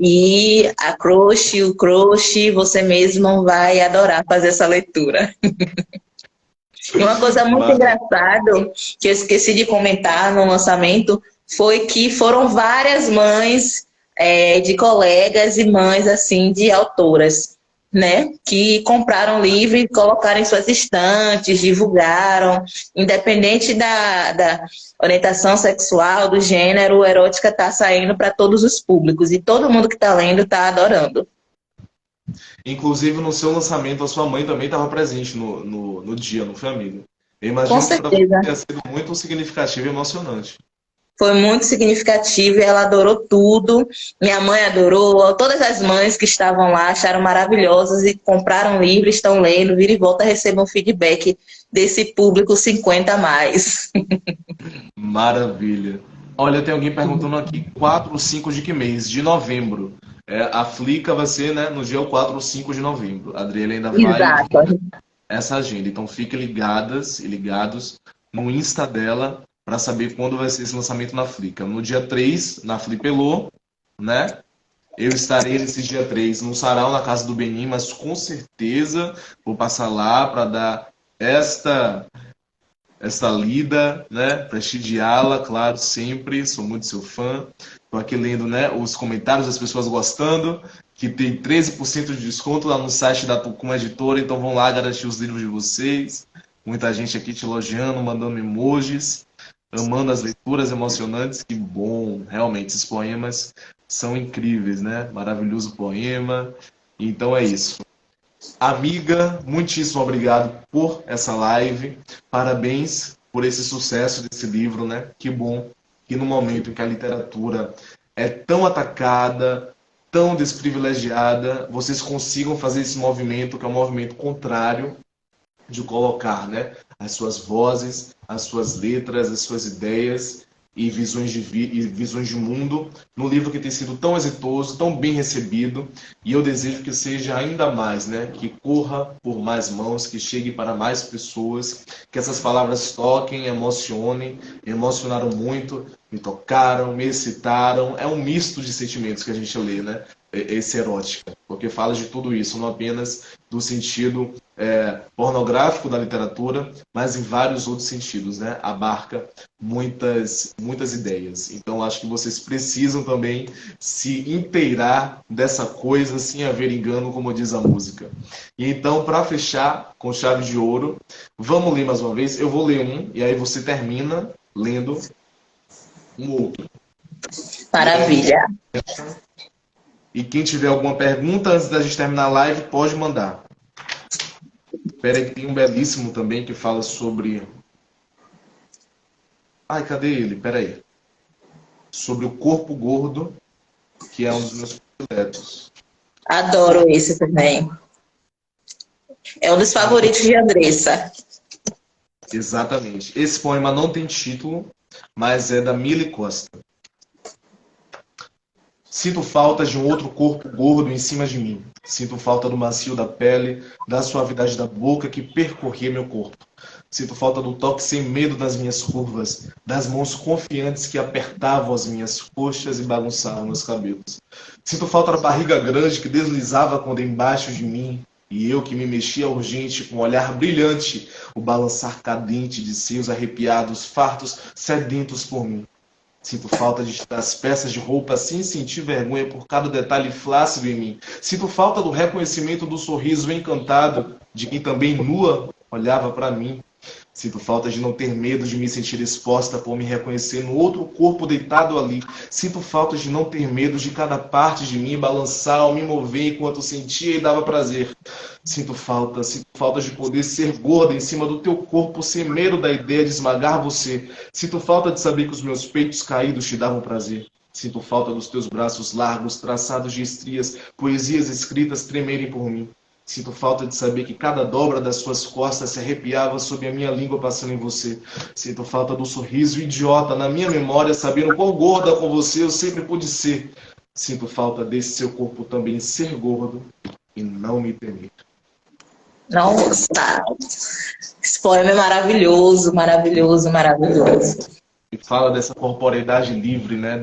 E a crush, o crush, você mesmo vai adorar fazer essa leitura. E uma coisa muito Mara- engraçada que eu esqueci de comentar no lançamento foi que foram várias mães de colegas e mães assim de autoras, né, que compraram livro e colocaram em suas estantes, divulgaram, independente da orientação sexual, do gênero, erótica está saindo para todos os públicos e todo mundo que está lendo está adorando. Inclusive, no seu lançamento, a sua mãe também estava presente no dia, não foi, amiga? Eu Com imagino que para você certeza. tenha sido muito significativo e emocionante. Foi muito significativo e ela adorou tudo. Minha mãe adorou, todas as mães que estavam lá acharam maravilhosas e compraram livro, estão lendo, vira e volta recebam feedback desse público 50 a mais. Maravilha. Olha, tem alguém perguntando aqui, 4 ou 5 de que mês? De novembro. A Flica vai ser, né, no dia 4 ou 5 de novembro. A Adriele ainda vai Exato. essa agenda. Então fiquem ligadas e ligados no Insta dela para saber quando vai ser esse lançamento na Flica. No dia 3 na Flipelô, né? Eu estarei nesse dia 3 no sarau na casa do Benim, mas com certeza vou passar lá para dar esta lida, né? Prestigiá-la, claro, sempre. Sou muito seu fã. Estou aqui lendo, né, os comentários das pessoas gostando, que tem 13% de desconto lá no site da Tucum Editora, então vão lá garantir os livros de vocês. Muita gente aqui te elogiando, mandando emojis, amando as leituras emocionantes. Que bom, realmente, esses poemas são incríveis, né? Maravilhoso poema. Então é isso. Amiga, muitíssimo obrigado por essa live. Parabéns por esse sucesso desse livro, né? Que bom que no momento em que a literatura é tão atacada, tão desprivilegiada, vocês consigam fazer esse movimento, que é um movimento contrário, de colocar, né, as suas vozes, as suas letras, as suas ideias e visões de mundo no livro que tem sido tão exitoso, tão bem recebido, e eu desejo que seja ainda mais, né, que corra por mais mãos, que chegue para mais pessoas, que essas palavras toquem, emocionem, me emocionaram muito, me tocaram, me excitaram, é um misto de sentimentos que a gente lê, né, esse erótica, porque fala de tudo isso, não apenas do sentido pornográfico da literatura, mas em vários outros sentidos, né? Abarca muitas ideias. Então, acho que vocês precisam também se inteirar dessa coisa sem haver engano, como diz a música. E então, para fechar com chave de ouro, vamos ler mais uma vez. Eu vou ler um, e aí você termina lendo um outro. Maravilha. E quem tiver alguma pergunta antes da gente terminar a live, pode mandar. Espera aí, que tem um belíssimo também que fala sobre... Ai, cadê ele? Espera aí. Sobre o corpo gordo, que é um dos meus prediletos. Adoro esse também. É um dos favoritos de Andressa. Exatamente. Esse poema não tem título, mas é da Mili Costa. Sinto falta de um outro corpo gordo em cima de mim. Sinto falta do macio da pele, da suavidade da boca que percorria meu corpo. Sinto falta do toque sem medo das minhas curvas, das mãos confiantes que apertavam as minhas coxas e bagunçavam meus cabelos. Sinto falta da barriga grande que deslizava quando embaixo de mim, e eu que me mexia urgente, com um olhar brilhante, o balançar cadente de seios arrepiados, fartos, sedentos por mim. Sinto falta de tirar as peças de roupa sem sentir vergonha por cada detalhe flácido em mim. Sinto falta do reconhecimento do sorriso encantado de quem também nua olhava para mim. Sinto falta de não ter medo de me sentir exposta por me reconhecer no outro corpo deitado ali. Sinto falta de não ter medo de cada parte de mim balançar ou me mover enquanto sentia e dava prazer. Sinto falta de poder ser gorda em cima do teu corpo sem medo da ideia de esmagar você. Sinto falta de saber que os meus peitos caídos te davam prazer. Sinto falta dos teus braços largos, traçados de estrias, poesias escritas tremerem por mim. Sinto falta de saber que cada dobra das suas costas se arrepiava sob a minha língua passando em você. Sinto falta do sorriso idiota na minha memória, sabendo quão gorda com você eu sempre pude ser. Sinto falta desse seu corpo também ser gordo e não me temer. Nossa, esse poema é maravilhoso, maravilhoso, maravilhoso. E fala dessa corporeidade livre, né?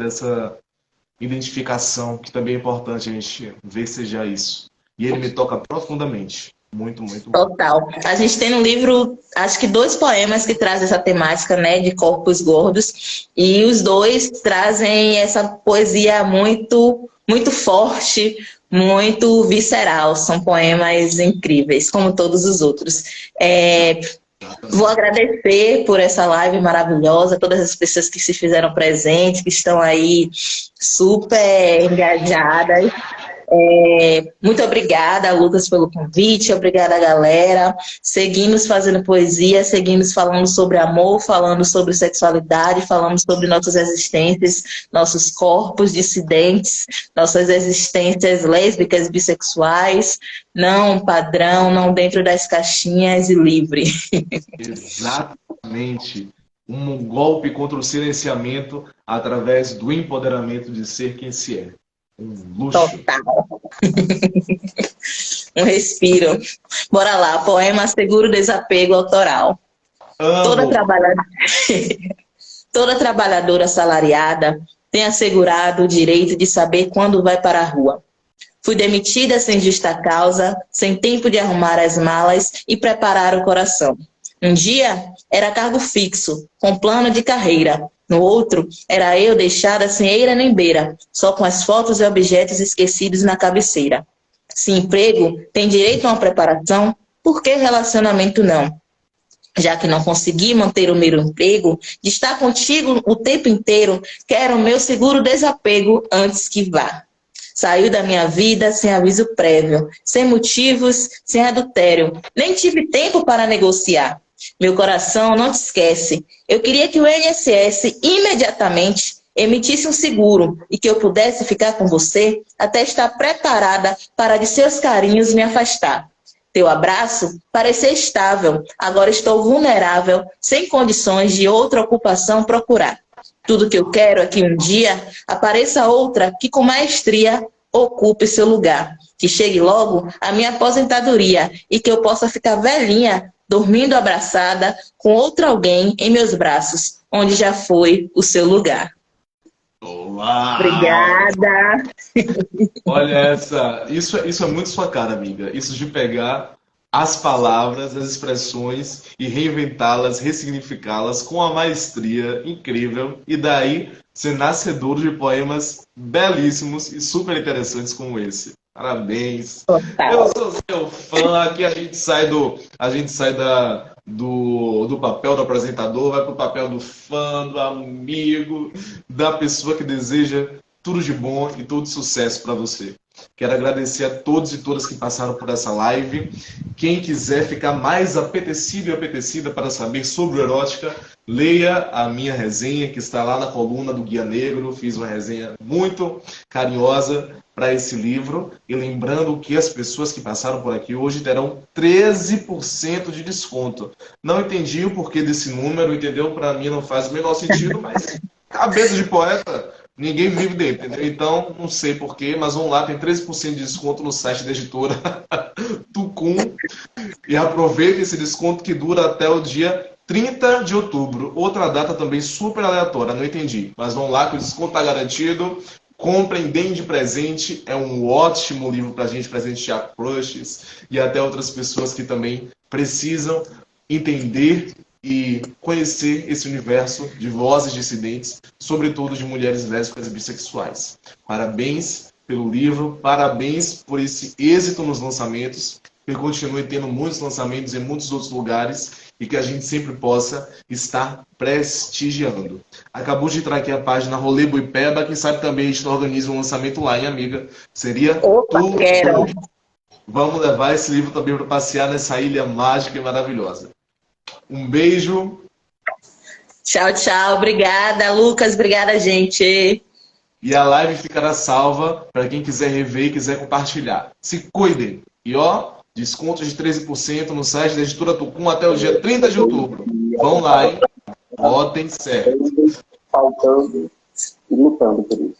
identificação, que também é importante a gente ver que seja isso. E ele me toca profundamente. Muito, muito bom. Total. A gente tem no livro, acho que 2 poemas que trazem essa temática, né, de corpos gordos, e os 2 trazem essa poesia muito, muito forte, muito visceral. São poemas incríveis, como todos os outros. Vou agradecer por essa live maravilhosa, todas as pessoas que se fizeram presentes, que estão aí super engajadas. Muito obrigada, Lucas, pelo convite, obrigada, galera. Seguimos fazendo poesia, seguimos falando sobre amor, falando sobre sexualidade, falando sobre nossas existências, nossos corpos dissidentes, nossas existências lésbicas, bissexuais, não padrão, não dentro das caixinhas e livre. Exatamente. Um golpe contra o silenciamento através do empoderamento de ser quem se é. Um luxo. Total. Um respiro. Bora lá, poema Seguro Desapego Autoral. Toda trabalhadora assalariada tem assegurado o direito de saber quando vai para a rua. Fui demitida sem justa causa, sem tempo de arrumar as malas e preparar o coração. Um dia era cargo fixo, com plano de carreira. No outro, era eu deixada sem eira nem beira, só com as fotos e objetos esquecidos na cabeceira. Se emprego tem direito a uma preparação, por que relacionamento não? Já que não consegui manter o meu emprego, de estar contigo o tempo inteiro, quero o meu seguro desapego antes que vá. Saiu da minha vida sem aviso prévio, sem motivos, sem adultério. Nem tive tempo para negociar. Meu coração não te esquece. Eu queria que o INSS imediatamente emitisse um seguro e que eu pudesse ficar com você até estar preparada para de seus carinhos me afastar. Teu abraço parecia estável, agora estou vulnerável, sem condições de outra ocupação procurar. Tudo que eu quero é que um dia apareça outra que com maestria ocupe seu lugar. Que chegue logo a minha aposentadoria e que eu possa ficar velhinha, dormindo abraçada com outro alguém em meus braços, onde já foi o seu lugar. Uau! Obrigada! Olha isso é muito sua cara, amiga. Isso de pegar as palavras, as expressões e reinventá-las, ressignificá-las com a maestria incrível e daí ser nascedor de poemas belíssimos e super interessantes como esse. Parabéns. Total. Eu sou seu fã. Aqui a gente sai do papel do apresentador, vai para o papel do fã, do amigo, da pessoa que deseja tudo de bom e todo sucesso para você. Quero agradecer a todos e todas que passaram por essa live. Quem quiser ficar mais apetecido e apetecida para saber sobre erótica, leia a minha resenha que está lá na coluna do Guia Negro. Fiz uma resenha muito carinhosa para esse livro. E lembrando que as pessoas que passaram por aqui hoje terão 13% de desconto. Não entendi o porquê desse número, entendeu? Para mim não faz o menor sentido, mas cabeça de poeta, ninguém vive dentro, entendeu? Então, não sei porquê, mas vamos lá, tem 13% de desconto no site da editora Tucum. E aproveite esse desconto que dura até o dia 30 de outubro. Outra data também super aleatória, não entendi. Mas vamos lá, que o desconto está garantido. Comprem, deem de presente. É um ótimo livro para a gente presentear crushes e até outras pessoas que também precisam entender e conhecer esse universo de vozes dissidentes, sobretudo de mulheres lésbicas e bissexuais. Parabéns pelo livro, parabéns por esse êxito nos lançamentos, que continue tendo muitos lançamentos em muitos outros lugares e que a gente sempre possa estar prestigiando. Acabou de entrar aqui a página Rolê Boipeba, quem sabe também a gente não organiza um lançamento lá, hein, amiga? Seria tudo. Quero. Vamos levar esse livro também para passear nessa ilha mágica e maravilhosa. Um beijo. Tchau, tchau. Obrigada, Lucas. Obrigada, gente. E a live ficará salva para quem quiser rever e quiser compartilhar. Se cuidem. E ó, desconto de 13% no site da Editora Tucum até o dia 30 de outubro. Vão lá, hein? Votem certo. Faltando e lutando por isso.